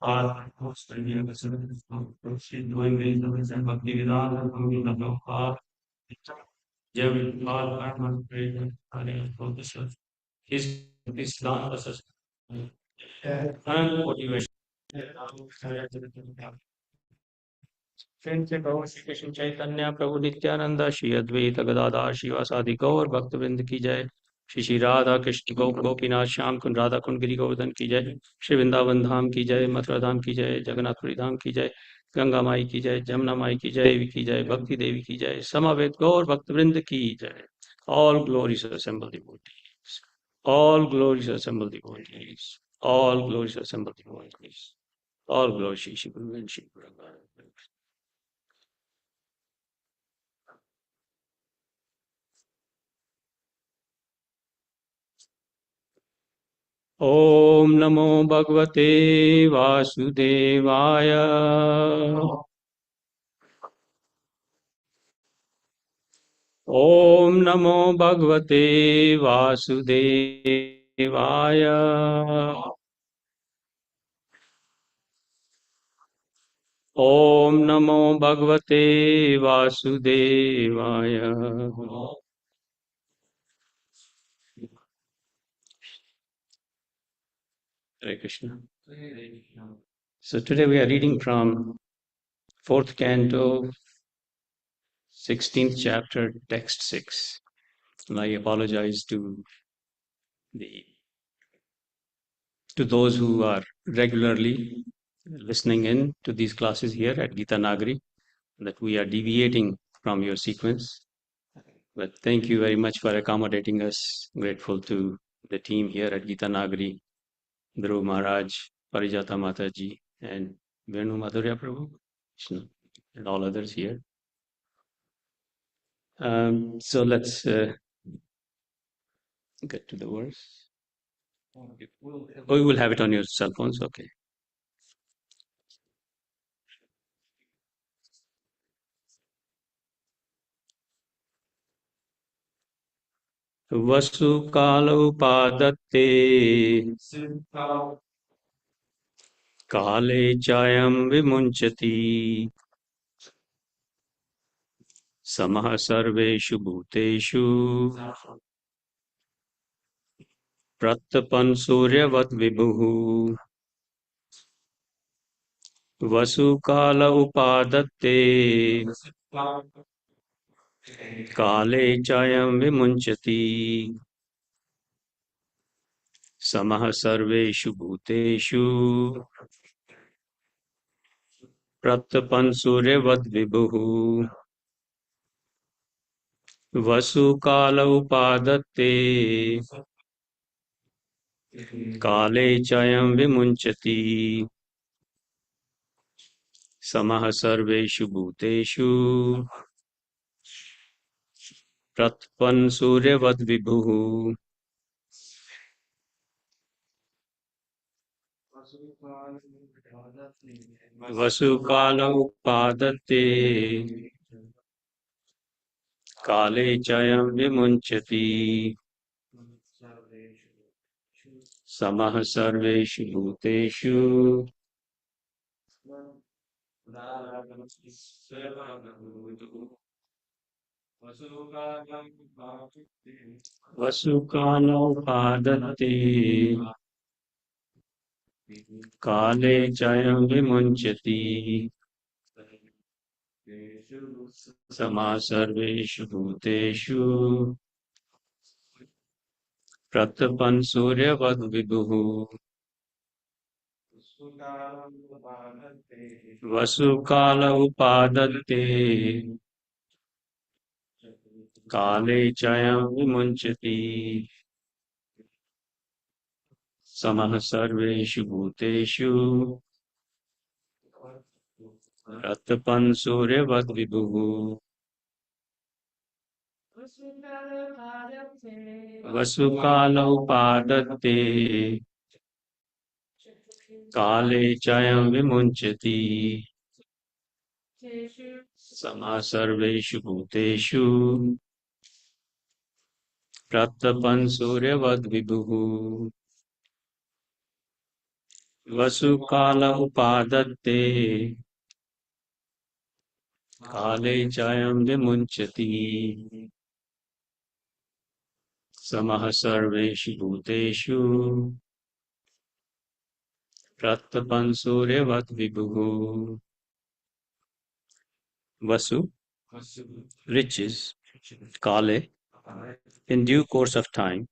His and motivation. Friends, प्रभु श्री कृष्ण चैतन्य प्रभु नित्यानंद श्री अद्वैत गदाधर शिवासादि गौर भक्तवृंद की जय। श्री श्री राधा कृष्ण गोपीनाथ श्याम कुंड राधा कुंड गिरि गोवर्धन की जय। श्री वृंदावन धाम की जय, मथुरा धाम की जय, जगन्नाथपुरी धाम की जय, गंगा माई की जय, जमुना माई की जय, भक्ति देवी की जय, समवेत गौर भक्तवृंद की जय। All glories assemble devotees. All glories assemble devotees. All glories assemble devotees. All glories Shri Shri Guru and Shri Guru Maharaj. ॐ नमो भगवते वासुदेवाय। ॐ नमो भगवते वासुदेवाय। ॐ नमो भगवते वासुदेवाय। Hare Krishna. So today we are reading from fourth canto, 16th chapter, text 6. And I apologize the to those who are regularly listening in to these classes here at Gita Nagari that we are deviating from your sequence. But thank you very much for accommodating us. Grateful to the team here at Gita Nagari, Dhruv Maharaj, Parijata Mataji, and Venu Madhurya Prabhu, and all others here. So let's get to the verse. Oh, you will have it on your cell phones, okay. वसु कालौ पादत्ते काले चायं विमुञ्चति समः सर्वेषु भूतेषु प्रत्यपन् सूर्यवत् विभुः वसु काल उपादत्ते काले चायं विमुञ्चति समः सर्वेषु भूतेषु प्रत्यपन् सूर्यवद् विभुः वसु काल उपादत्ते काले चायं विमुञ्चति समः सर्वेषु भूतेषु प्रत्यपन् सूर्यवद् विभुः वसु काल उपादत्ते काले चायं विमुञ्चति समः सर्वेषु भूतेषु वसु काल उपादत्ते काले चायं विमुञ्चति समः सर्वेषु भूतेषु प्रत्यपन् सूर्यवद् विभुः वसु काल उपादत्ते काले चायं विमुञ्चति समः सर्वेषु भूतेषु प्रत्यपन् सूर्यवद् विभुः वसु काल उपादत्ते काले चायं विमुञ्चति समः सर्वेषु भूतेषु प्रत्यपन् सूर्यवद् विभुः Vasukala upadatte kale chayam vimunchati samah sarveshu bhuteshu prattapan suryavat vibhuhu. Vasu, riches, kale, in due course of time,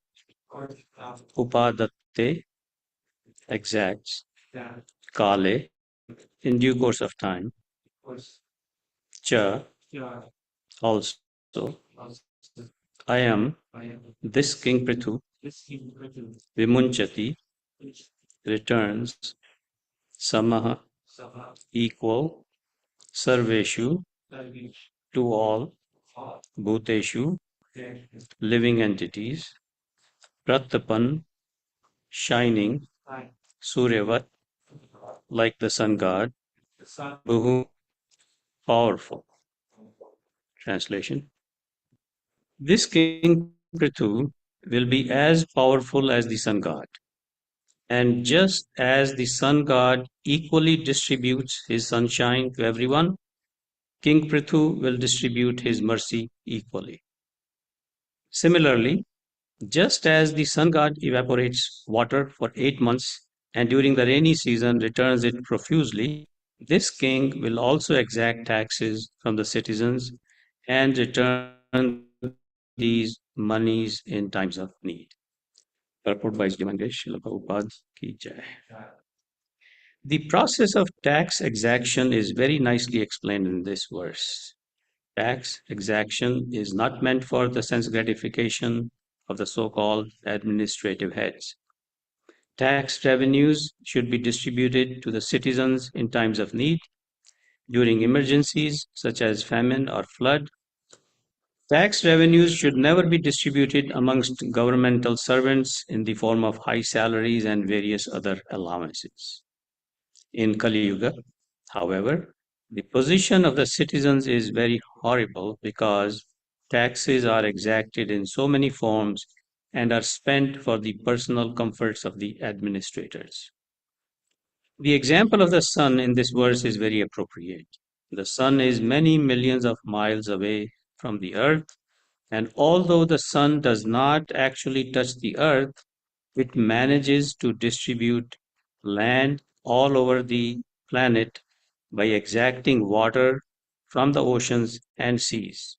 upadatte, exacts, kale, in due course of time, cha, also, I am, this King Prithu, vimunchati, returns, samaha, equal, sarveshu, to all, bhuteshu, living entities, pratapan, shining, suryavat, like the sun god, bhuhu, powerful. Translation. This King Prithu will be as powerful as the sun god. And just as the sun god equally distributes his sunshine to everyone, King Prithu will distribute his mercy equally. Similarly, just as the sun god evaporates water for 8 months and during the rainy season returns it profusely, this king will also exact taxes from the citizens and return these monies in times of need. Purport by Srimad Prabhupada ki jai. The process of tax exaction is very nicely explained in this verse. Tax exaction is not meant for the sense gratification of the so-called administrative heads. Tax revenues should be distributed to the citizens in times of need, during emergencies such as famine or flood. Tax revenues should never be distributed amongst governmental servants in the form of high salaries and various other allowances. In Kali Yuga, however, the position of the citizens is very horrible because taxes are exacted in so many forms and are spent for the personal comforts of the administrators. The example of the sun in this verse is very appropriate. The sun is many millions of miles away from the earth, and although the sun does not actually touch the earth, it manages to distribute land all over the planet by exacting water from the oceans and seas.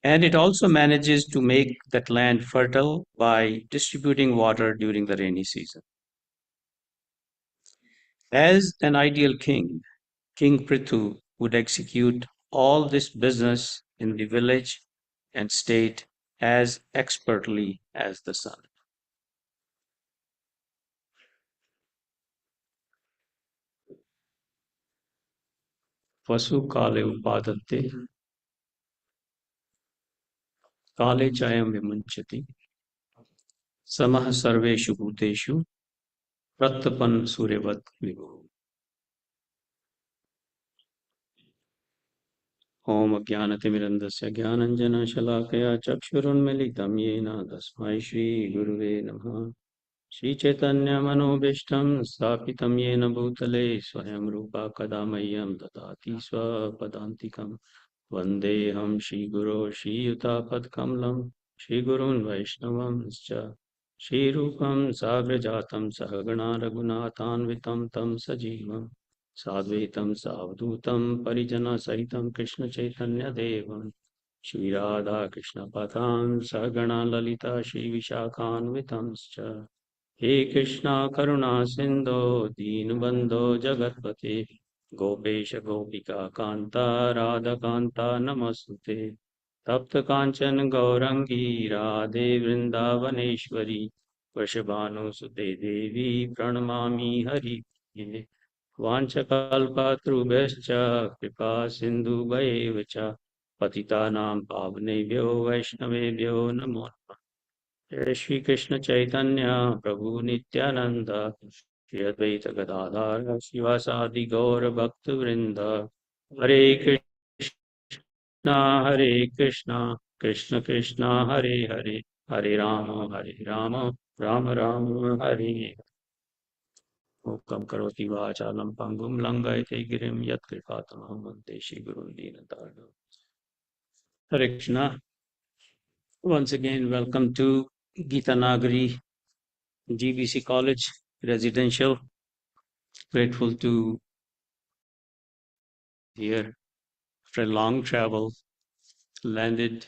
And it also manages to make that land fertile by distributing water during the rainy season. As an ideal king, King Prithu would execute all this business in the village and state as expertly as the sun. Vasu kale upadatte kale chayam vimunchati samah sarveshu bhuteshu prattapan suryavat vibhu. Om Ajnanatimirandasya Jnananjana Shalakaya Chakshurunmilitam Yena Tasmai Shri Guruve Namaha. Shri Chaitanya Manobishtam Sthapitam Yena Bhutale Swayam Rupa Kadamayyam Dadati Swapadantikam Vandeham Shri Guru Shri Yutapad Kamlam Shri Gurun Vaishnavam Shri Rupam Sagrajatam Sahagana Raghunathanvitam Tam Sajivam Sadvaitam Savdutam Parijana Sahitam Krishna Chaitanya Devam Shri Radha Krishna Pathan Sahagana Lalita Shri Vishakhanvitam He Krishna Karuna Sindhu Deenbandhu Jagatpate Gopesha Gopika Kanta Radha Kanta Namastute Tapta Kanchan Gaurangi Radhe Vrindavaneshwari Vrishabhanu Sute Devi Pranamami Hari Vanchakalpatrubhascha Kripa Sindhu Bhayevacha Patitanam Pavnebhyo Vaishnavebhyo Namo Jai Shri Krishna Chaitanya Prabhu Nityananda Shri Advaita Gadadhara Shivasadi Gaura Bhakta Vrinda Hare Hare Krishna Krishna Krishna Hare Hare Hare Rama Rama Rama Hare Mukam karoti vachalam pangum langayate girim yat kripatamaham vande Shri Gurun Deenatarinam. Hare Krishna. Once again, welcome to Gita Nagari GBC College Residential. Grateful to here after a long travel, landed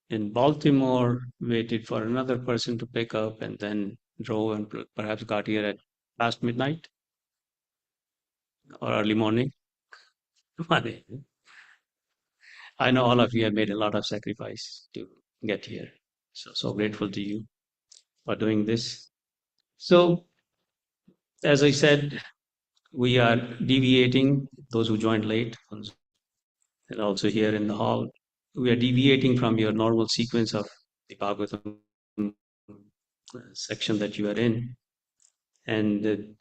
in Baltimore, waited for another person to pick up, and then drove and perhaps got here at past midnight or early morning. I know all of you have made a lot of sacrifice to get here. So grateful to you for doing this. So, as I said, we are deviating, those who joined late, and also here in the hall, we are deviating from your normal sequence of the Bhagavatam section that you are in. And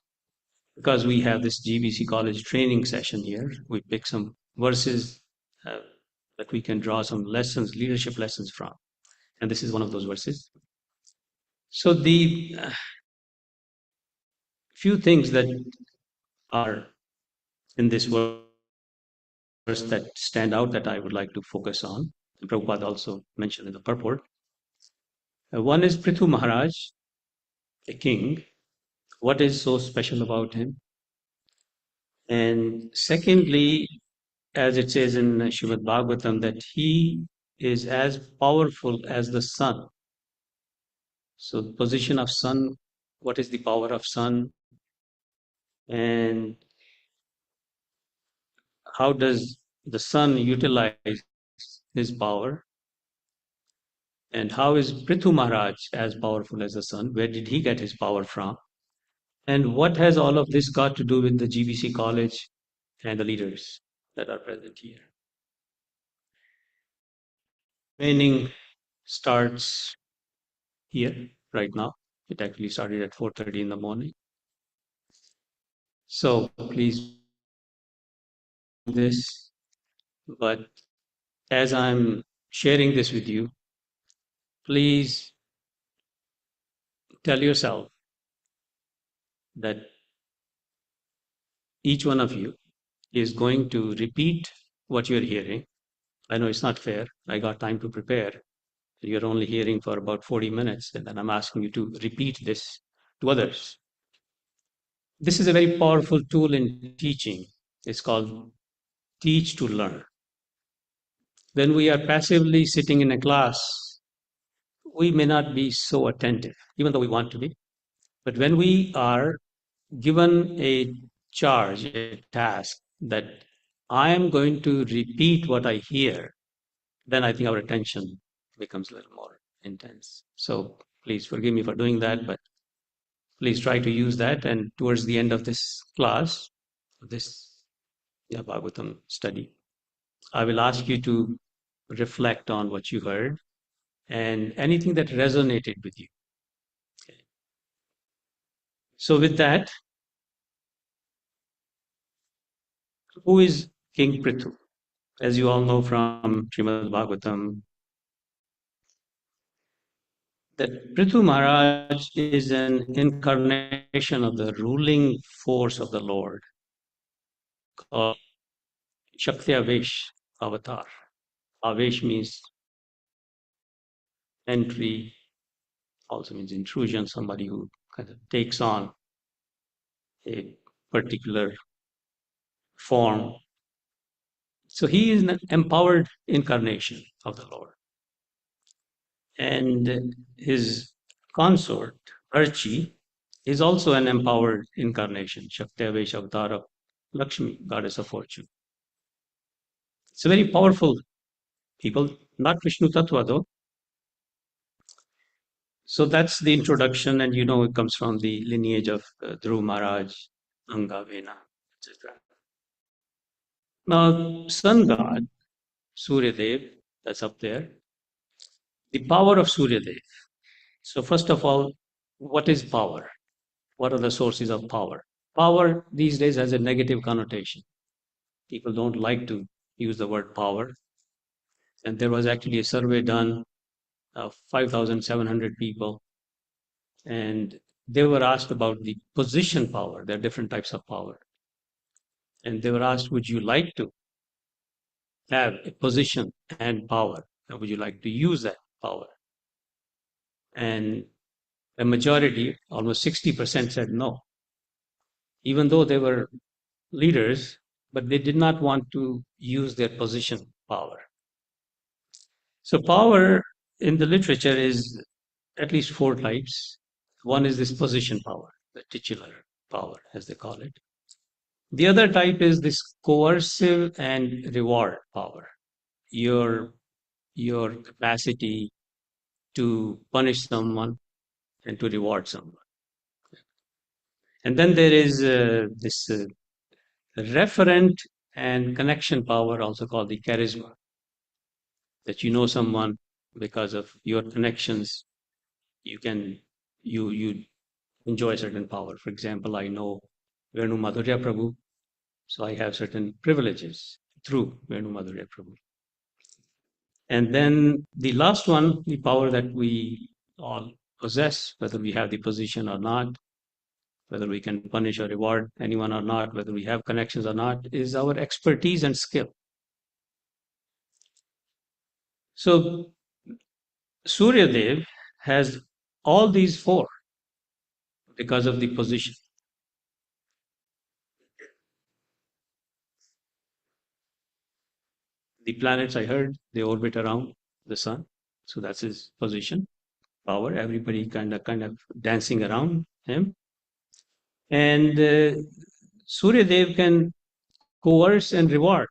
because we have this GBC college training session here, we pick some verses that we can draw some lessons, leadership lessons from. And this is one of those verses. So the few things that are in this verse that stand out that I would like to focus on, and Prabhupada also mentioned in the purport. One is Prithu Maharaj, a king. What is so special about him? And secondly, as it says in Srimad Bhagavatam, that he is as powerful as the sun. So the position of sun, what is the power of sun? And how does the sun utilize his power? And how is Prithu Maharaj as powerful as the sun? Where did he get his power from? And what has all of this got to do with the GBC college and the leaders that are present here? Training starts here right now. It actually started at 4:30 in the morning. So please do this. But as I'm sharing this with you, please tell yourself that each one of you is going to repeat what you're hearing. I know it's not fair. I got time to prepare. You're only hearing for about 40 minutes, and then I'm asking you to repeat this to others. This is a very powerful tool in teaching. It's called teach to learn. When we are passively sitting in a class, we may not be so attentive, even though we want to be. But when we are given a charge, a task that I am going to repeat what I hear, then I think our attention becomes a little more intense. So please forgive me for doing that, but please try to use that. And towards the end of this class, this Bhagavatam study, I will ask you to reflect on what you heard and anything that resonated with you. Okay. So with that, who is King Prithu? As you all know from Srimad Bhagavatam, that Prithu Maharaj is an incarnation of the ruling force of the Lord called Shakti Avesh Avatar. Avesh means entry, also means intrusion, somebody who kind of takes on a particular form. So he is an empowered incarnation of the Lord. And his consort, Archi, is also an empowered incarnation, Shakti Avesh Avatar of Lakshmi, goddess of fortune. It's a very powerful people, not Vishnu Tattva though. So that's the introduction, and you know it comes from the lineage of Dhruv Maharaj, Angavena, etc. Now, sun god, Surya Dev, that's up there, the power of Surya Dev. So first of all, what is power? What are the sources of power? Power these days has a negative connotation. People don't like to use the word power. And there was actually a survey done of 5,700 people. And they were asked about the position power. There are different types of power. And they were asked, would you like to have a position and power? And would you like to use that power? And a majority, almost 60%, said no, even though they were leaders, but they did not want to use their position power. So, power in the literature is at least four types. One is this position power, the titular power, as they call it. The other type is this coercive and reward power, your capacity to punish someone and to reward someone. And then there is this referent and connection power, also called the charisma, that you know someone because of your connections. You can you enjoy certain power. For example, I know Venu Madhurya Prabhu, so I have certain privileges through Venu Madhurya Prabhu. And then the last one, the power that we all possess, whether we have the position or not, whether we can punish or reward anyone or not, whether we have connections or not, is our expertise and skill. So Surya Dev has all these four because of the position. The planets, I heard, they orbit around the sun. So that's his position, power. Everybody kind of dancing around him. And Surya Dev can coerce and reward.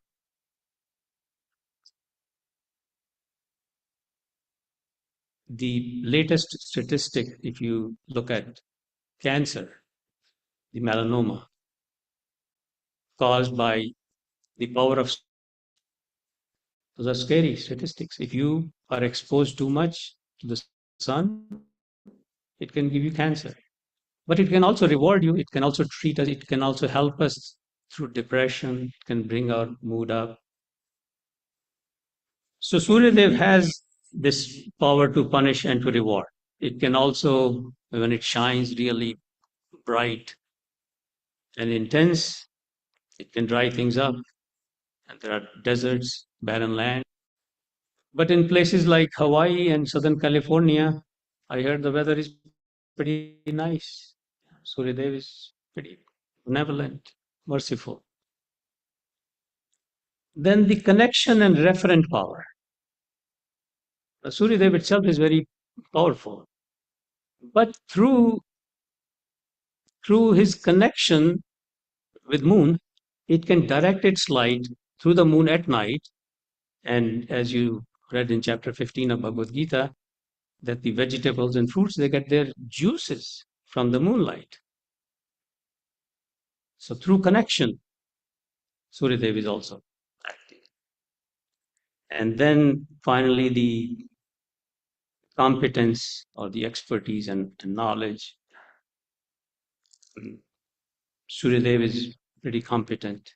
The latest statistic, if you look at cancer, the melanoma caused by the power of, those are scary statistics. If you are exposed too much to the sun, it can give you cancer. But it can also reward you. It can also treat us. It can also help us through depression. It can bring our mood up. So Suryadev has this power to punish and to reward. It can also, when it shines really bright and intense, it can dry things up. And there are deserts, barren land. But in places like Hawaii and Southern California, I heard the weather is pretty nice. Suryadev is pretty benevolent, merciful. Then the connection and referent power. Suryadev itself is very powerful. But through his connection with moon, it can direct its light through the moon at night. And as you read in chapter 15 of Bhagavad Gita, that the vegetables and fruits, they get their juices from the moonlight. So through connection, Suryadev is also active. And then finally, the competence or the expertise and knowledge. Suryadev is pretty competent.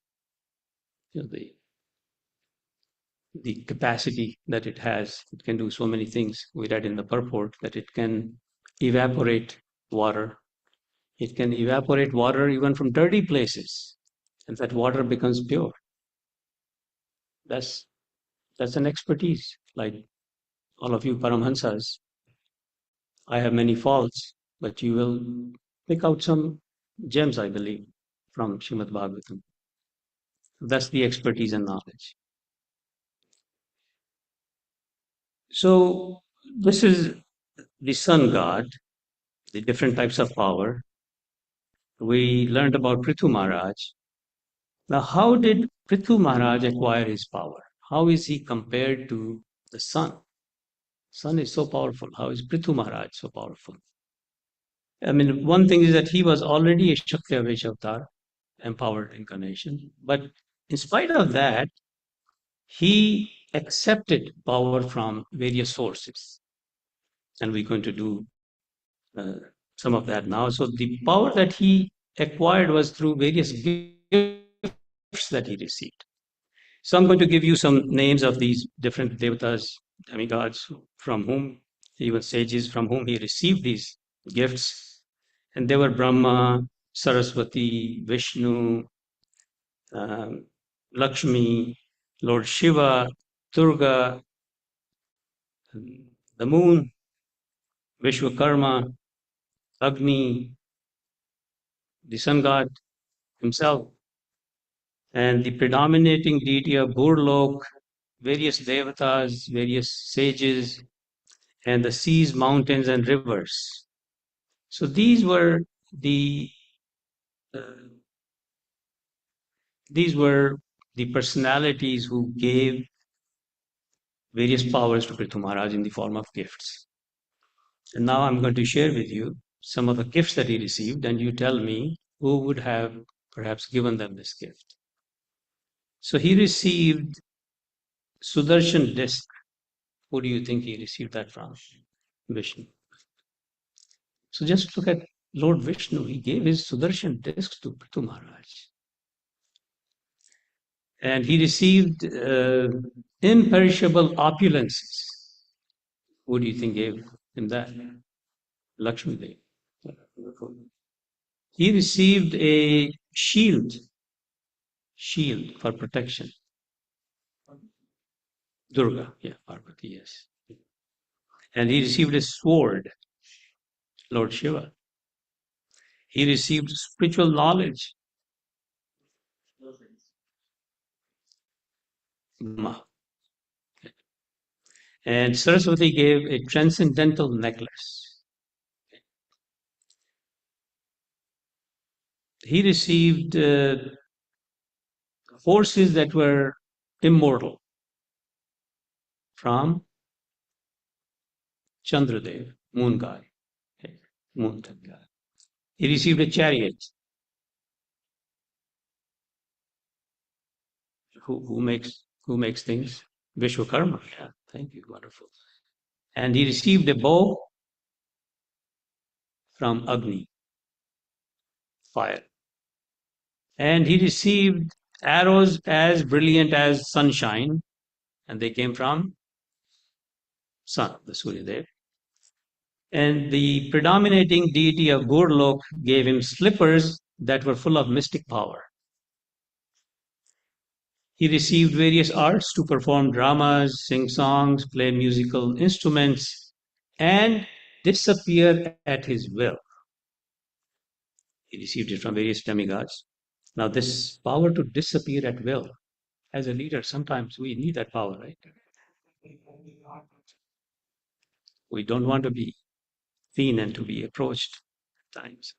You know, the capacity that it has, it can do so many things. We read in the purport that it can evaporate water. It can evaporate water even from dirty places, and that water becomes pure. That's an expertise. Like all of you Paramhansas, I have many faults, but you will pick out some gems, I believe, from Srimad Bhagavatam. That's the expertise and knowledge. So this is the sun god, the different types of power. We learned about Prithu Maharaj. Now, how did Prithu Maharaj acquire his power? How is he compared to the sun? Sun is so powerful. How is Prithu Maharaj so powerful? I mean, one thing is that he was already a Shakti avatar, empowered incarnation. But in spite of that, he accepted power from various sources. And we're going to do some of that now. So the power that he acquired was through various gifts that he received. So I'm going to give you some names of these different devatas, demigods, from whom, even sages, from whom he received these gifts. And they were Brahma, Saraswati, Vishnu, um, Lakshmi, Lord Shiva, Durga, the moon, Vishwakarma, Agni, the sun god himself, and the predominating deity of Burlok, various devatas, various sages, and the seas, mountains, and rivers. So the uh, these were the personalities who gave various powers to Prithu Maharaj in the form of gifts. And now I'm going to share with you some of the gifts that he received, and you tell me who would have perhaps given them this gift. So he received Sudarshan disc. Who do you think he received that from? Vishnu. So just look at Lord Vishnu. He gave his Sudarshan disc to Prithu Maharaj. And he received imperishable opulences. Who do you think gave him that? Lakshmi Devi. He received a shield for protection. Durga, yeah, Parvati, yes. And he received a sword, Lord Shiva. He received spiritual knowledge, Brahma. And Saraswati gave a transcendental necklace. He received horses that were immortal from Chandradev, moon god, moon god. He received a chariot. Who makes things? Vishwakarma. Yeah, thank you, wonderful. And he received a bow from Agni, fire. And he received arrows as brilliant as sunshine, and they came from sun, the Surya Dev. And the predominating deity of Gurlok gave him slippers that were full of mystic power. He received various arts to perform dramas, sing songs, play musical instruments, and disappear at his will. He received it from various demigods. Now, this power to disappear at will, as a leader, sometimes we need that power, right? We don't want to be seen and to be approached at times.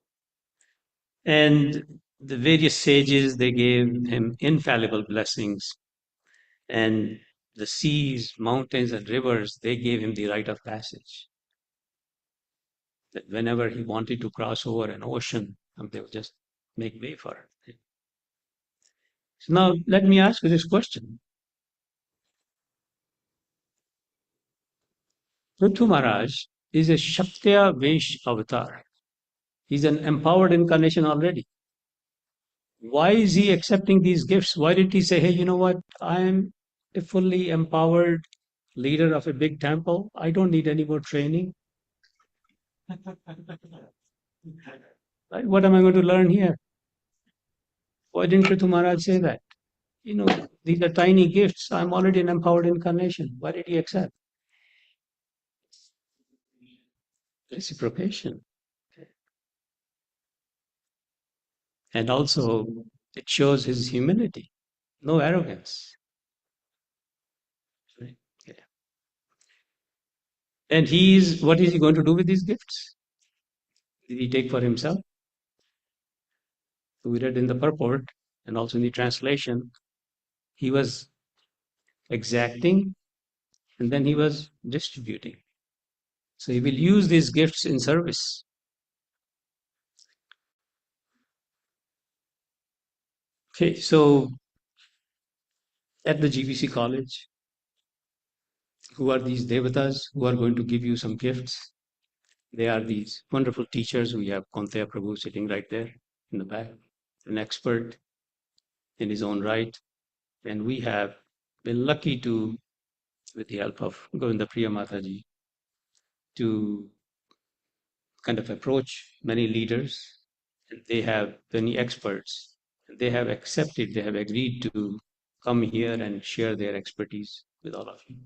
And the various sages, they gave him infallible blessings. And the seas, mountains, and rivers, they gave him the rite of passage. That whenever he wanted to cross over an ocean, they would just make way for it. So now let me ask you this question. Prithu Maharaj is a Shaktya Vesh avatar. He's an empowered incarnation already. Why is he accepting these gifts? Why did he say, hey, you know what? I'm a fully empowered leader of a big temple. I don't need any more training. Right? What am I going to learn here? Why didn't Prithu Maharaj say that? You know, these are tiny gifts. I'm already an empowered incarnation. Why did he accept? Reciprocation. And also, it shows his humility, no arrogance. Right? Yeah. And what is he going to do with these gifts? Did he take for himself? We read in the purport and also in the translation, he was exacting and then he was distributing. So he will use these gifts in service. Okay, so at the GBC college, who are these devatas who are going to give you some gifts? They are these wonderful teachers. We have Konteya Prabhu sitting right there in the back, an expert in his own right. And we have been lucky to, with the help of Govinda Priya Mataji, to kind of approach many leaders, and they have many experts. And they have accepted, they have agreed to come here and share their expertise with all of you.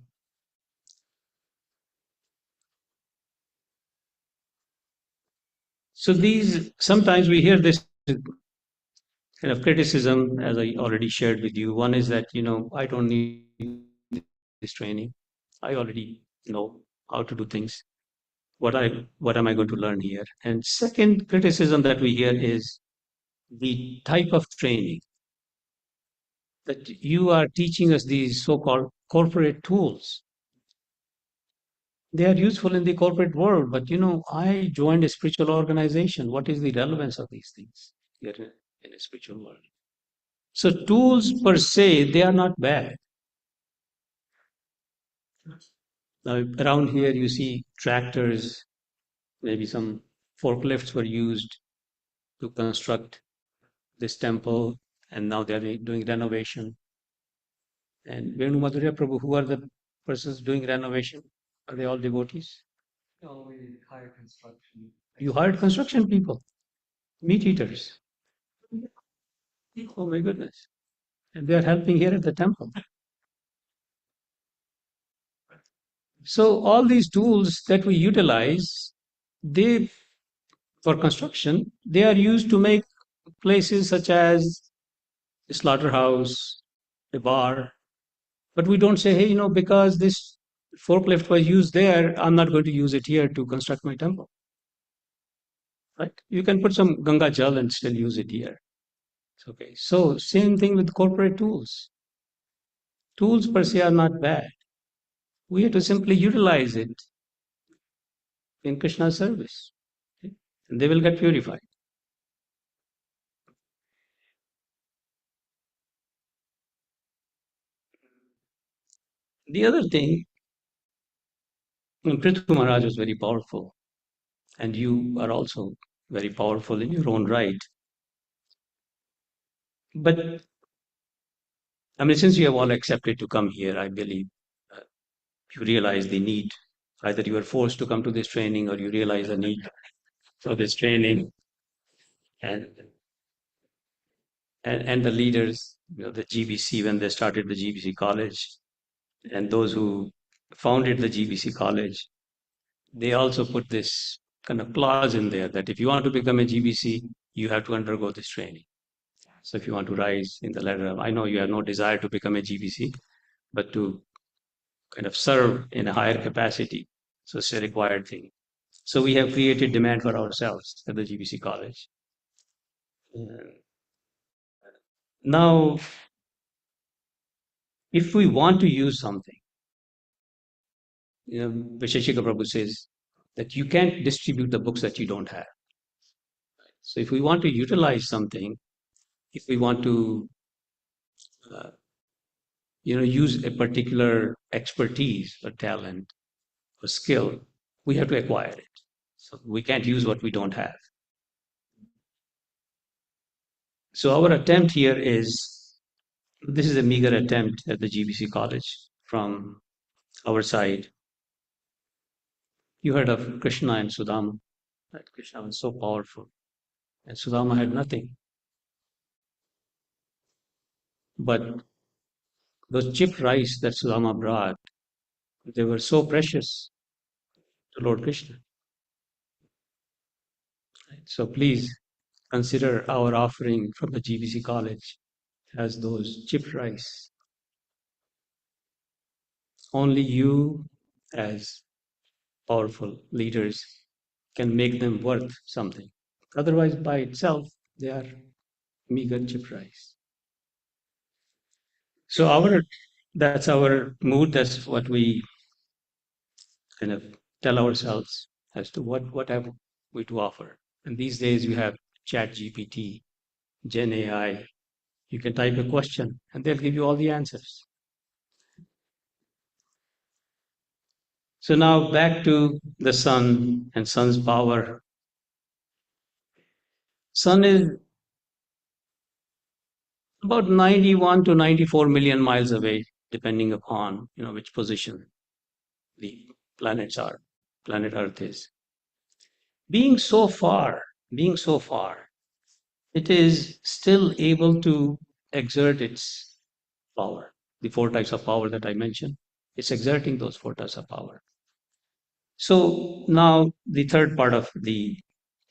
So these, sometimes we hear this kind of criticism, as I already shared with you. One is that, I don't need this training. I already know how to do things. What am I going to learn here? And second criticism that we hear is the type of training that you are teaching us, these so-called corporate tools. They are useful in the corporate world, but I joined a spiritual organization. What is the relevance of these things here in a spiritual world? So tools per se, they are not bad. Now, around here, you see tractors, maybe some forklifts were used to construct this temple, and now they're doing renovation. And Venu Madhurya Prabhu, who are the persons doing renovation? Are they all devotees? No, we hire construction. You hired construction people, meat eaters. Oh my goodness. And they are helping here at the temple. So all these tools that we utilize, they for construction, they are used to make places such as a slaughterhouse, a bar. But we don't say, hey, because this forklift was used there, I'm not going to use it here to construct my temple. Right? You can put some Ganga Jal and still use it here. It's okay. So same thing with corporate tools. Tools per se are not bad. We have to simply utilize it in Krishna's service. Okay? And they will get purified. The other thing, Prithu Maharaj was very powerful, and you are also very powerful in your own right. But I mean, since you have all accepted to come here, I believe uh, you realize the need. Either you are forced to come to this training, or you realize the need for this training, and and the leaders, the GBC, when they started the GBC college, and those who founded the GBC college, they also put this kind of clause in there that if you want to become a GBC, you have to undergo this training. So if you want to rise in the ladder, I know you have no desire to become a GBC, but to kind of serve in a higher capacity. So it's a required thing. So we have created demand for ourselves at the GBC college. Now, if we want to use something, Visheshika Prabhu says that you can't distribute the books that you don't have. So if we want to utilize something, if we want to, uh, use a particular expertise or talent or skill, we have to acquire it. So we can't use what we don't have. So our attempt here is, this is a meager attempt at the GBC college from our side. You heard of Krishna and Sudama. Right? Krishna was so powerful, and Sudama had nothing. But those chipped rice that Sudama brought, they were so precious to Lord Krishna. Right? So please consider our offering from the GBC college as those chipped rice. Only you, as powerful leaders, can make them worth something. Otherwise, by itself, they are meager chipped rice. So that's our mood. That's what we kind of tell ourselves as to what have we to offer. And these days you have Chat GPT, Gen AI. You can type a question and they'll give you all the answers. So now back to the sun and sun's power. Sun is about 91 to 94 million miles away, depending upon which position the planets are, planet Earth is. being so far, being so far, it is still able to exert its power. The four types of power that I mentioned, it's exerting those four types of power. So now the third part of the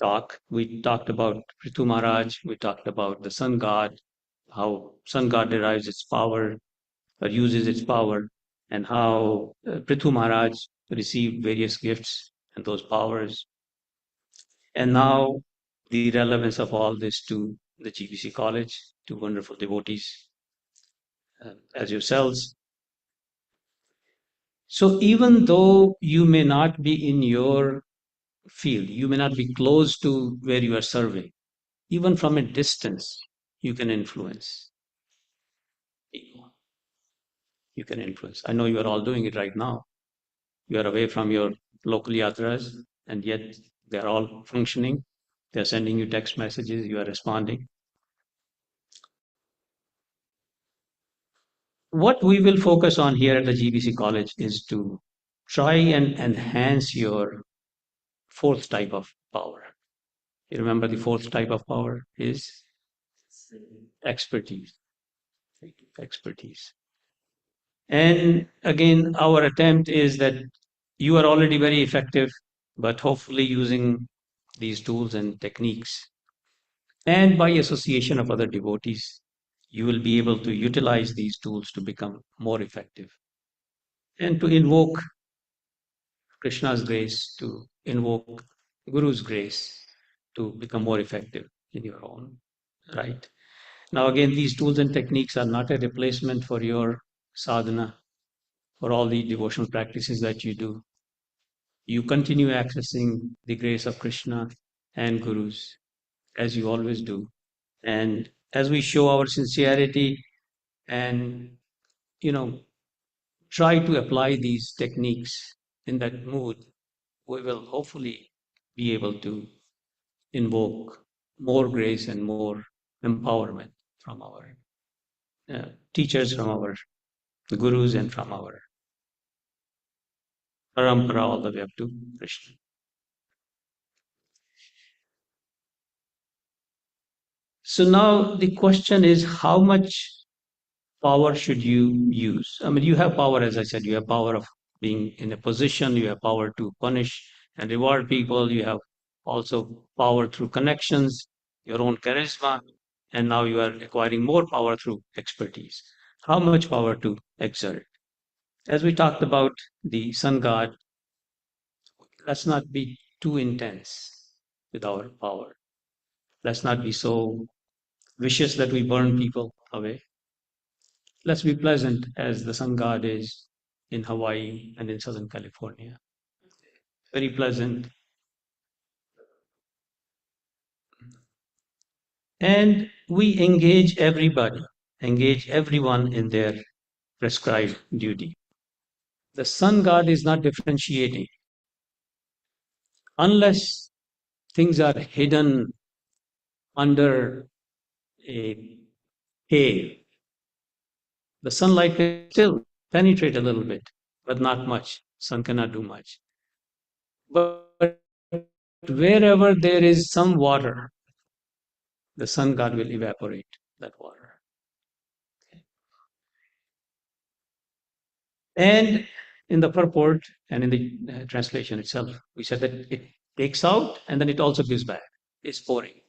talk, we talked about Prithu Maharaj, we talked about the sun god, how sun god derives its power or uses its power, and how Prithu Maharaj received various gifts and those powers. And now the relevance of all this to the GBC College, to wonderful devotees as yourselves. So even though you may not be in your field, you may not be close to where you are serving, even from a distance, you can influence people. You can influence. I know you are all doing it right now. You are away from your local yatras, and yet they are all functioning. They are sending you text messages, you are responding. What we will focus on here at the GBC College is to try and enhance your fourth type of power. You remember the fourth type of power is expertise. Expertise. And again, our attempt is that you are already very effective, but hopefully using these tools and techniques. And by association of other devotees, you will be able to utilize these tools to become more effective and to invoke Krishna's grace, to invoke Guru's grace to become more effective in your own right. Now, again, these tools and techniques are not a replacement for your sadhana, for all the devotional practices that you do. You continue accessing the grace of Krishna and Gurus as you always do. And as we show our sincerity and, you know, try to apply these techniques in that mood, we will hopefully be able to invoke more grace and more empowerment from our teachers, from our gurus, and from our parampara all the way up to Krishna. So now the question is, how much power should you use? I mean, you have power, as I said, you have power of being in a position, you have power to punish and reward people, you have also power through connections, your own charisma, and now you are acquiring more power through expertise. How much power to exert? As we talked about the sun god, let's not be too intense with our power. Let's not be so vicious that we burn people away. Let's be pleasant as the sun god is in Hawaii and in Southern California. Very pleasant. And we engage everyone in their prescribed duty. The sun god is not differentiating. Unless things are hidden under a cave, the sunlight can still penetrate a little bit, but not much. Sun cannot do much. But wherever there is some water, the sun god will evaporate that water. And in the purport and in the translation itself, we said that it takes out and then it also gives back. It's pouring.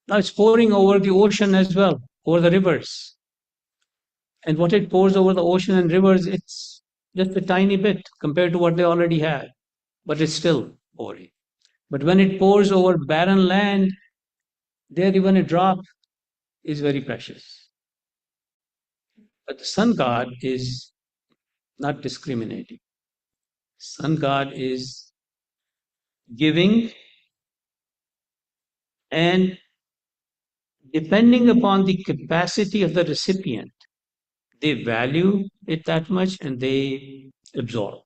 Now it's pouring over the ocean as well, over the rivers. And what it pours over the ocean and rivers, it's just a tiny bit compared to what they already have, but it's still pouring. But when it pours over barren land, there even a drop is very precious. But the sun god is not discriminating. Sun god is giving, and depending upon the capacity of the recipient, they value it that much and they absorb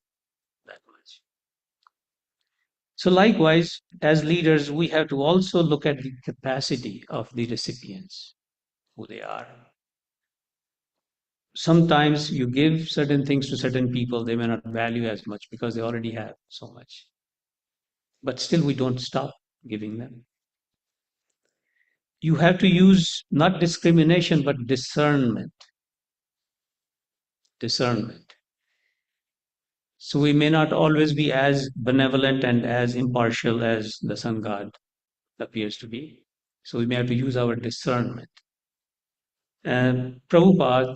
that much. So, likewise, as leaders, we have to also look at the capacity of the recipients, who they are. Sometimes you give certain things to certain people, they may not value as much because they already have so much. but still we don't stop giving them. You have to use not discrimination, but discernment. Discernment. So we may not always be as benevolent and as impartial as the sun god appears to be. So we may have to use our discernment. And Prabhupada,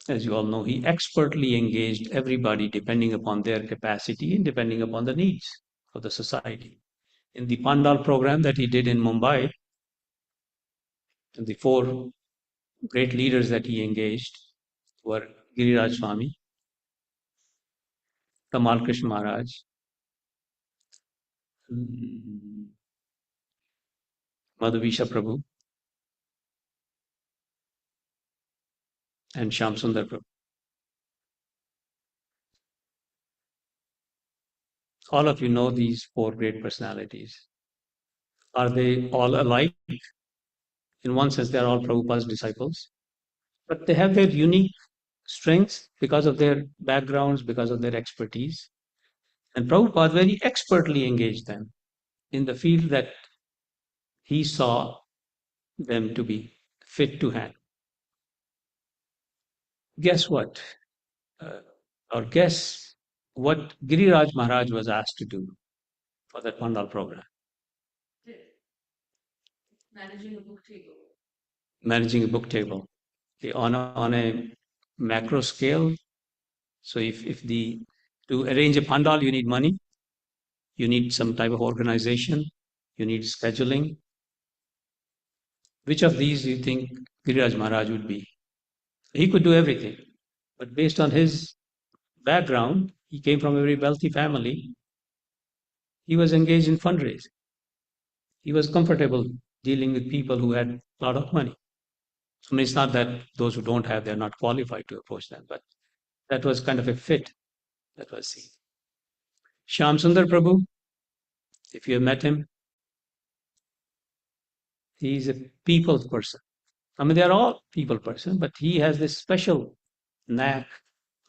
as you all know, he expertly engaged everybody depending upon their capacity and depending upon the needs of the society. In the Pandal program that he did in Mumbai, and the four great leaders that he engaged were Giriraj Swami, Kamal Krishna Maharaj, Madhavisha Prabhu, and Shyam Sundar Prabhu. All of you know these four great personalities. Are they all alike? In one sense, they are all Prabhupada's disciples, but they have their unique strengths because of their backgrounds, because of their expertise. And Prabhupada very expertly engaged them in the field that he saw them to be fit to handle. Guess what? Uh, or guess what Giriraj Maharaj was asked to do for that Pandal program? Managing a book table. Managing a book table. Okay, on a macro scale. So if the to arrange a pandal, you need money, you need some type of organization, you need scheduling. Which of these do you think Giriraj Maharaj would be? He could do everything, but based on his background, he came from a very wealthy family. He was engaged in fundraising. He was comfortable dealing with people who had a lot of money. I mean, it's not that those who don't have, they're not qualified to approach them, but that was kind of a fit that was seen. Shyam Sundar Prabhu, if you have met him, he's a people person. I mean, they are all people person, but he has this special knack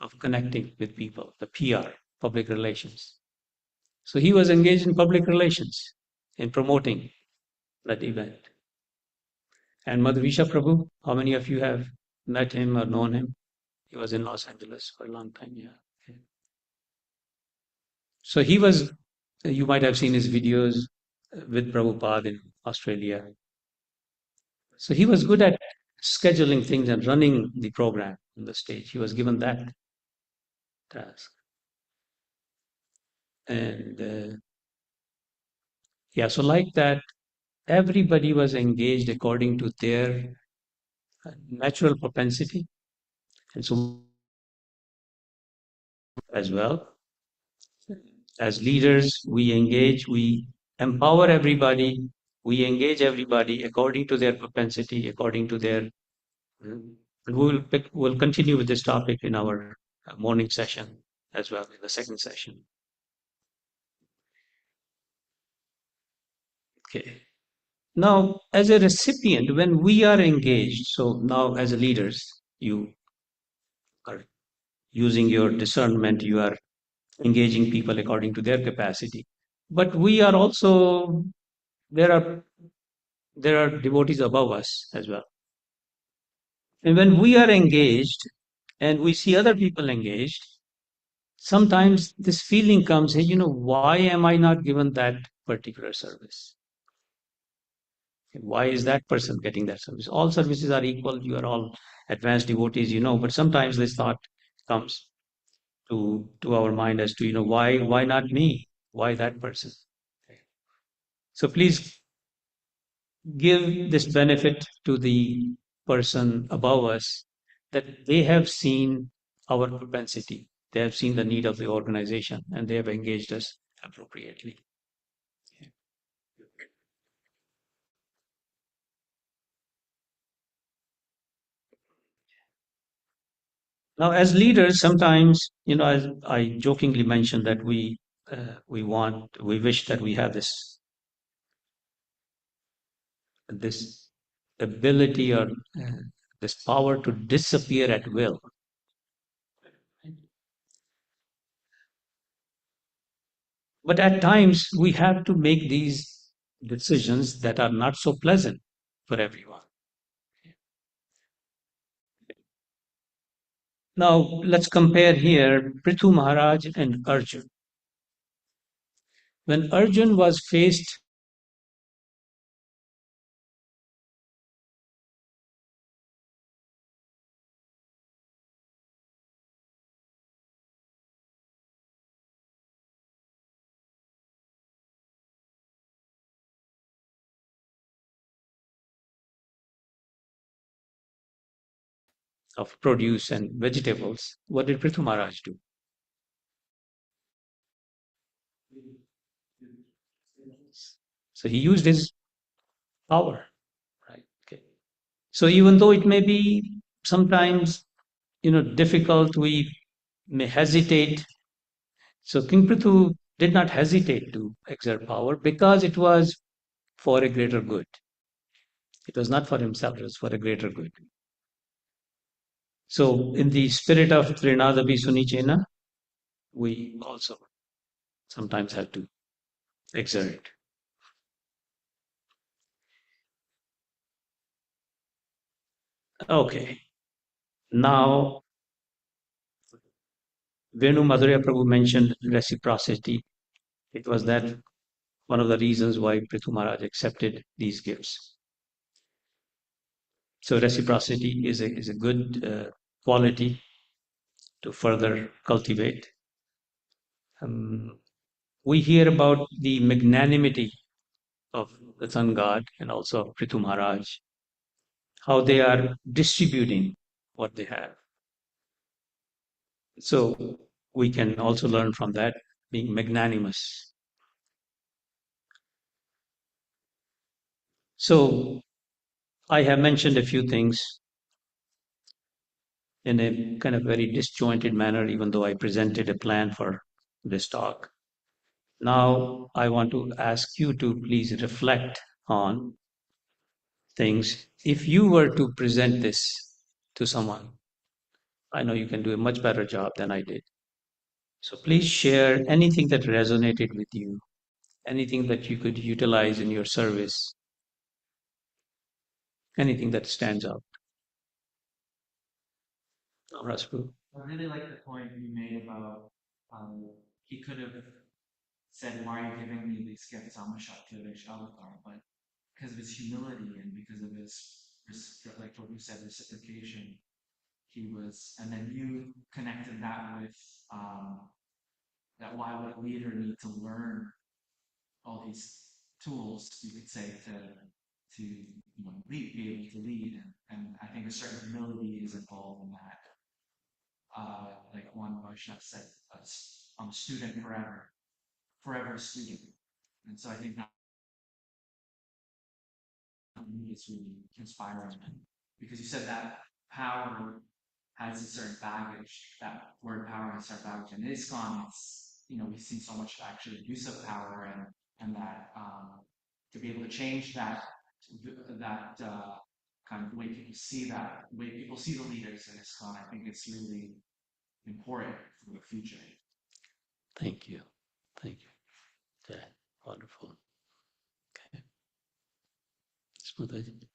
of connecting with people, the PR, public relations. So he was engaged in public relations in promoting that event. And Madhvisha Prabhu, how many of you have met him or known him? He was in Los Angeles for a long time, yeah. Okay. So he was, you might have seen his videos with Prabhupada in Australia. So he was good at scheduling things and running the program on the stage. He was given that task. And yeah, so like that, everybody was engaged according to their natural propensity. And so, as well, as leaders, we engage, we empower everybody, we engage everybody according to their propensity, according to their. And we'll continue with this topic in our morning session as well, in the second session. Okay. Now, as a recipient, when we are engaged, so now as a leaders, you are using your discernment, you are engaging people according to their capacity. But we are also, there are devotees above us as well. And when we are engaged and we see other people engaged, sometimes this feeling comes, hey, why am I not given that particular service? Why is that person getting that service? All services are equal. You are all advanced devotees, but sometimes this thought comes to our mind as to, why not me? Why that person? So please give this benefit to the person above us that they have seen our propensity. They have seen the need of the organization and they have engaged us appropriately. Now, as leaders, sometimes, as I jokingly mentioned that we wish that we have this ability or this power to disappear at will. But at times we have to make these decisions that are not so pleasant for everyone. Now let's compare here Prithu Maharaj and Arjun. When Arjun was faced of produce and vegetables, what did Prithu Maharaj do? So he used his power, right? Okay. So even though it may be sometimes difficult, we may hesitate. So King Prithu did not hesitate to exert power because it was for a greater good. It was not for himself, it was for a greater good. So in the spirit of Trinadapi Sunichena, we also sometimes have to exert. Okay. Now, Venu Madhurya Prabhu mentioned reciprocity. It was that one of the reasons why Prithu Maharaj accepted these gifts. So reciprocity is a good quality to further cultivate. Um, we hear about the magnanimity of the Sun God and also of Prithu Maharaj, how they are distributing what they have. So we can also learn from that, being magnanimous. So I have mentioned a few things in a kind of very disjointed manner, even though I presented a plan for this talk. Now, I want to ask you to please reflect on things. If you were to present this to someone, I know you can do a much better job than I did. So please share anything that resonated with you, anything that you could utilize in your service, anything that stands out. Raspu. I really like the point you made about he could have said, "Why are you giving me these gifts? I'm a Shaktivish avatar," but because of his humility and because of his, like what you said, reciprocation, he was, and then you connected that with that why would a leader need to learn all these tools, you could say, to lead, be able to lead, and I think a certain humility is involved in that. Like one Vaishnav said, I'm a student forever, forever a student, and so I think that is really inspiring because you said that power has a certain baggage. That word power has a certain baggage, and ISKCON, it's we've seen so much actually abuse of power and that to be able to change that kind of way people see that, the way people see the leaders in ISKCON, I think it's really important for the future. Thank you. Thank you. Yeah, wonderful. Okay. Smriti.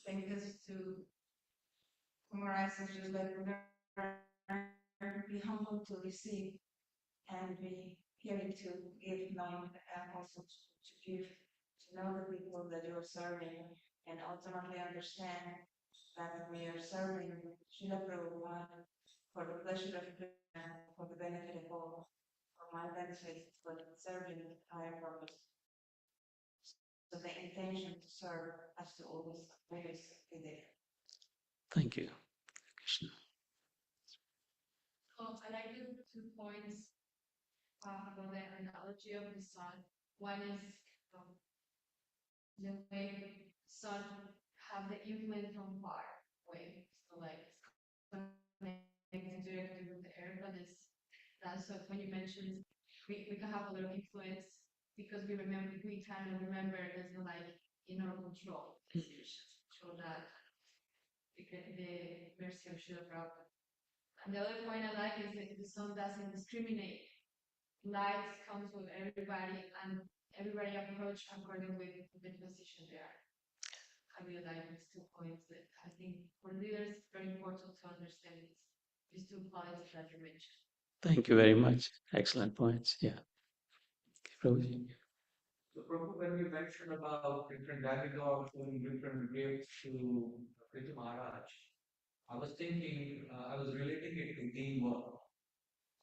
Think this to summarize is just like be humble to receive and be willing to give knowing and also to give to know the people that you're serving and ultimately understand that we are serving Srila Prabhupada for the pleasure of Krishna, for the benefit of all, for my benefit, but serving the higher purpose. So the intention to serve has to always be there. Thank you, Krishna. I like the 2 points about the analogy of the sun. One is the way sun have the influence from far away, so like connected directly with the earth, but it's that's what when you mentioned we can have a little influence because we kind of remember there's no like inner control. So that the mercy of Srila Prabhupada. And the other point I like is that the sun doesn't discriminate light comes with everybody and everybody approach according with the position they are. I really like these 2 points that I think for leaders it's very important to understand these 2 qualities that you mentioned. Thank you very much. Excellent points. Yeah. Prabhuji. So, Prabhu, when you mentioned about different demigods doing different gifts to Prithu Maharaj, I was thinking, I was relating it to teamwork.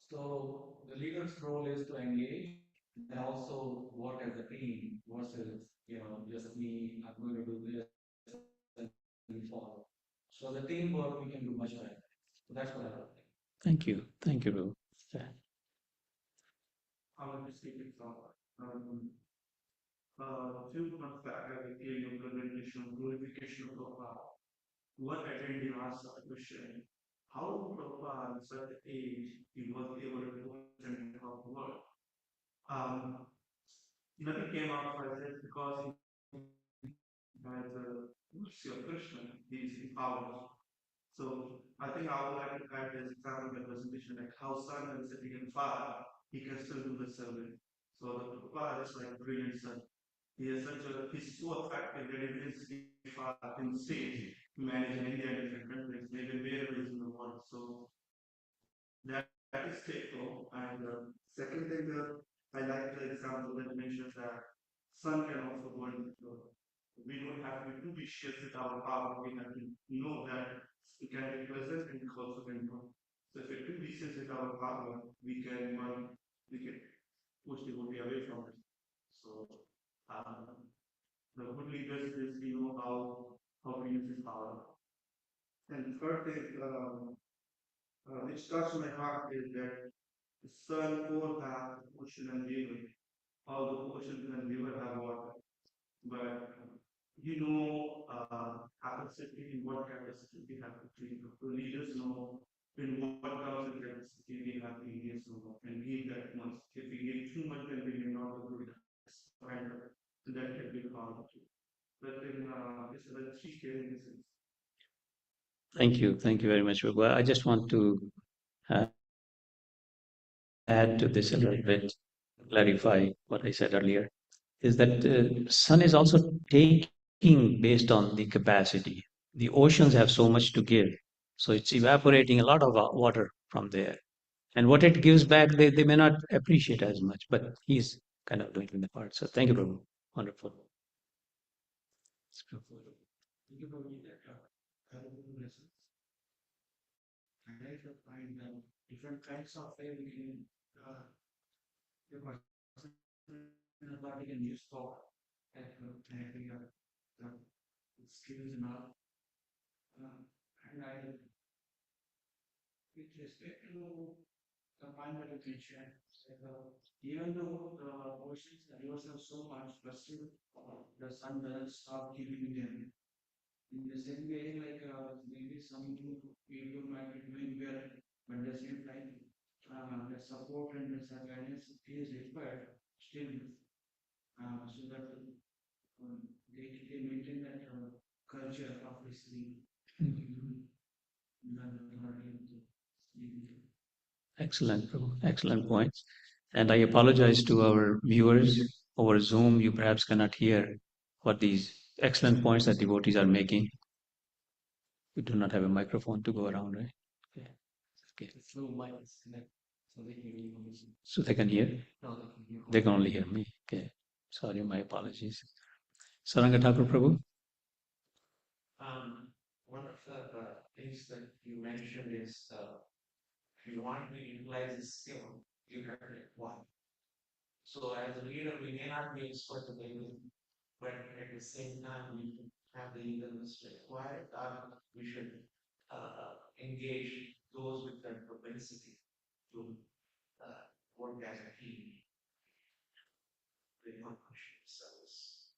So, the leader's role is to engage and also work as a team versus, just me, I'm going to do this and follow. So, the teamwork we can do much better. So, that's what I was thinking. Thank you. Thank you, Prabhu. Yeah. I want to speak it forward. Few months back, I gave a presentation on glorification of Prabhupada. One attendee asked a question: how Prabhupada at such age he was able to understand how to work? Um, Nothing came out for this because he has a mercy of Krishna, these powers. So I think I would like to add this example in the presentation, like how sun is sitting in fire, he can still do the service. So the Prabhupada is like brilliant sun. He's so effective that even in states, he manages in India and different countries, maybe wherever is in the world. So that is take home. And second thing, I like the example that mentions that sun can also go into the. We don't have to be too vicious with our power. We have to know that it can be pleasant and it also can go. So if we're too vicious with our power, we can push the body away from it. So the good leaders is we know how to use this power. And third thing, which touched my heart is that the sun, core path, ocean and river. All the oceans and river have water, but capacity, in what capacity we have to treat. The leaders know in what terms and capacity we have to engage and give that much. If we give too much, then we may not be good and that can be harmful. But in this is the three caring essence. Thank you. Thank you very much, Prabhu. I just want to uh, add to this a little bit, clarify what I said earlier, is that sun is also taking based on the capacity. The oceans have so much to give. So it's evaporating a lot of water from there. And what it gives back, they may not appreciate as much, but he's kind of doing the part. So thank you, Prabhu. Wonderful. Thank you for that lessons. I like to find different kinds of way we can your personality can use for having the skills and all. And I, with respect to the point that you mentioned, even though the oceans and rivers have so much, but still the sun doesn't stop giving them. In the same way, like maybe some people might be doing well, but at the same time, the support and the guidance is required still, so that they maintain that culture of listening. Excellent, Prabhu. Excellent points. And I apologize to our viewers over Zoom. You perhaps cannot hear what these excellent points that devotees are making. We do not have a microphone to go around, right? Okay. Okay. So they can hear? No, they can hear. They can only hear me. Okay. Sorry, my apologies. Saranga Thakur Prabhu? One of the things that you mentioned is if you want to utilize a skill, you have to acquire. So as a leader, we may not be expert at the but at the same time, we have the eagerness to acquire. We should engage those with that propensity to work as a team. Service.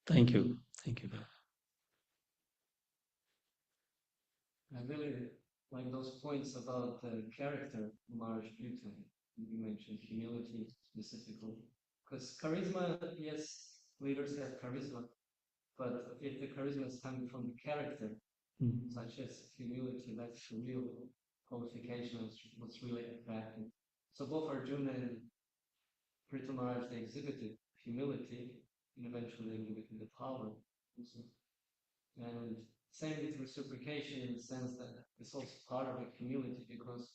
Thank you. Thank you. I really like those points about the character, Maharaj Newton. You mentioned humility specifically. Because charisma, yes, leaders have charisma, but if the charisma is coming from the character, such as humility, that's the real qualification, what's really attractive. So both Arjuna and Prithu Maharaj, they exhibited humility and eventually exhibited the power. Also. And same with reciprocation in the sense that it's also part of a humility because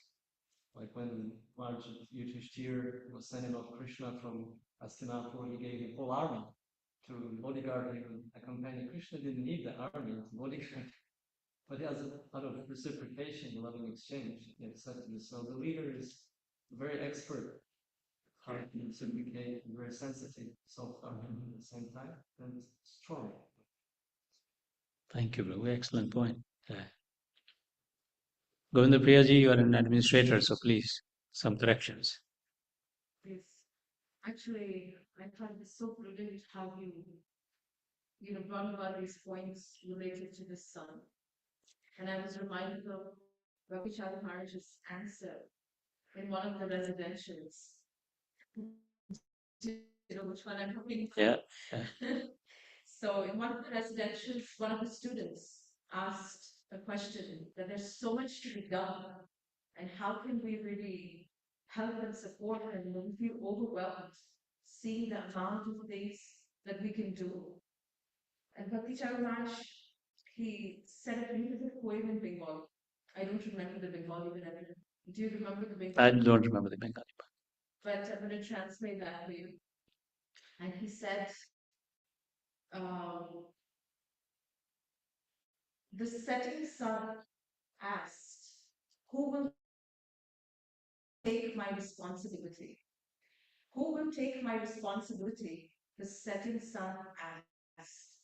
like when Maharaj Yudhishthira was sending off Krishna from Hastinapur, he gave a whole army to bodyguard and accompany. Krishna didn't need the army as bodyguard, but as a out of reciprocation, loving exchange, he accepted it. So the leader is very expert, how to reciprocate, very sensitive, soft-hearted at the same time, and strong. Thank you, Prabhu. Excellent point. Govinda Priyaji, you are an administrator, so please, some corrections. Yes. Actually, I thought it's so brilliant how you brought about these points related to the sun. And I was reminded of Ravichand Maharaj's answer in one of the residentials. You know which one I'm talking about? Yeah. So in one of the residentials, one of the students asked a question that there's so much to be done, and how can we really help and support him when we feel overwhelmed, seeing the amount of things that we can do. And Bhakti Maharaj, he said a beautiful poem in Bengali. I don't remember the Bengali, but do you remember the Bengali? I don't remember the Bengali part. But I'm going to translate that for you. And he said, the setting sun asked, who will take my responsibility? Who will take my responsibility? The setting sun asked.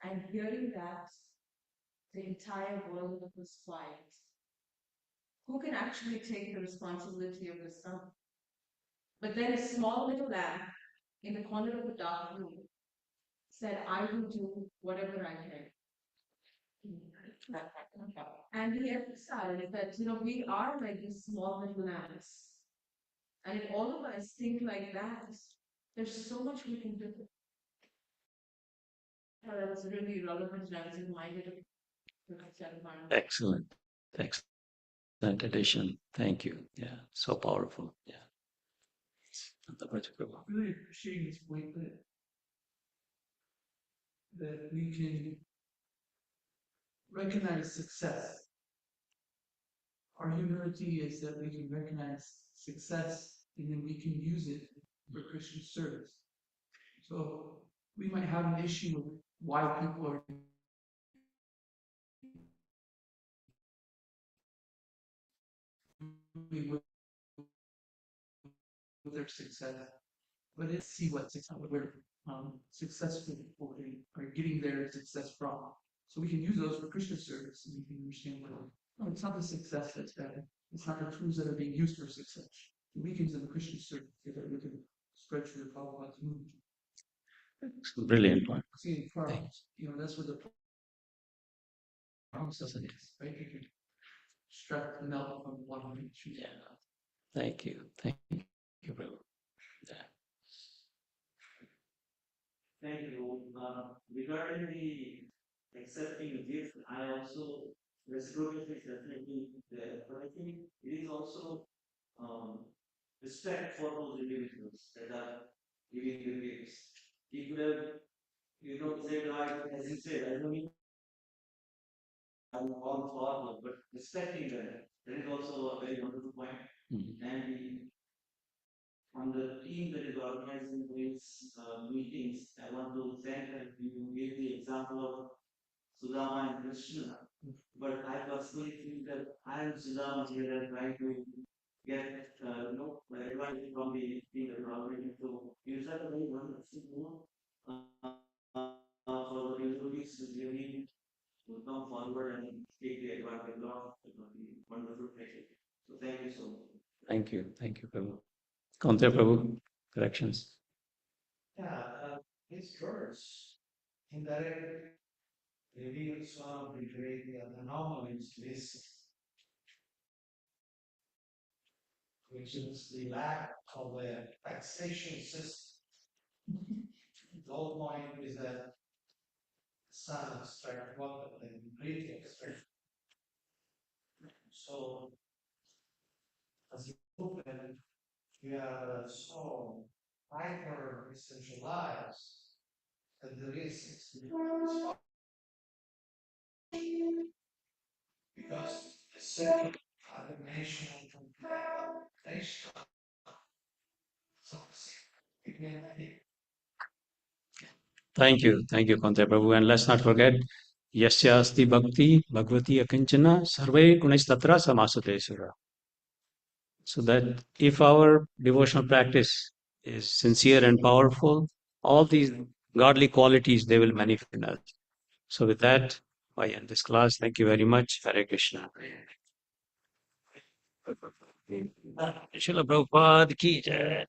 And hearing that, the entire world was quiet. Who can actually take the responsibility of the sun? But then a small little lamb in the corner of the dark room said, I will do whatever I can. And he emphasized that, we are like these small little lambs. And if all of us think like that, there's so much we can do. That was really relevant, and I was reminded of Excellent. Excellent addition. Thank you. Yeah, so powerful. Yeah. Really appreciate this point that we can recognize success. Our humility is that we can recognize success and then we can use it for Christian service. So we might have an issue with why people are with their success, but it's see what success where successful people are getting their success from. So we can use those for Christian service, and we can understand well, no, it's not the success that's bad. It's not the tools that are being used for success. We can use them for Christian service so that we can spread through the Bhagavatam movement. Brilliant point. See, that's what the promise is, right? You can extract the milk from one tree. Yeah. Thank you. Thank you, Prabhu. Yeah. Thank you. Regarding the accepting the gift, I also reciprocate is definitely there, but I think it is also respect for those individuals that are giving the gifts. He could have, said, as you said, I don't mean I'm all for, but respecting that is also a very wonderful point. Mhm. And on the team that is organizing these meetings, I want to thank them. You gave the example of Sudama and Krishna, but I personally feel that I am Sudama here and trying to get everyone from the team that are organizing to use that a very wonderful move for the devotees to really to come forward and take the advantage of the wonderful practice. So thank you so much. Thank you. Thank you, Prabhu. Conte Prabhu, corrections. Yeah, his verse indirectly reveals one of the great anomalies this, which is the lack of a taxation system. The whole point is that sun extract water and breathe extract. So, as open, we are so hyper essentialized that there is because the second condemnation they stop. So Thank you. Thank you, Kante Prabhu. And let's not forget, Yasyasti Bhakti, Bhagavati Akinchana, Sarve Gunistatra Samasate Sura. So that if our devotional practice is sincere and powerful, all these godly qualities, they will manifest in us. So with that, I end this class. Thank you very much. Hare Krishna. Srila Prabhupada ki jai.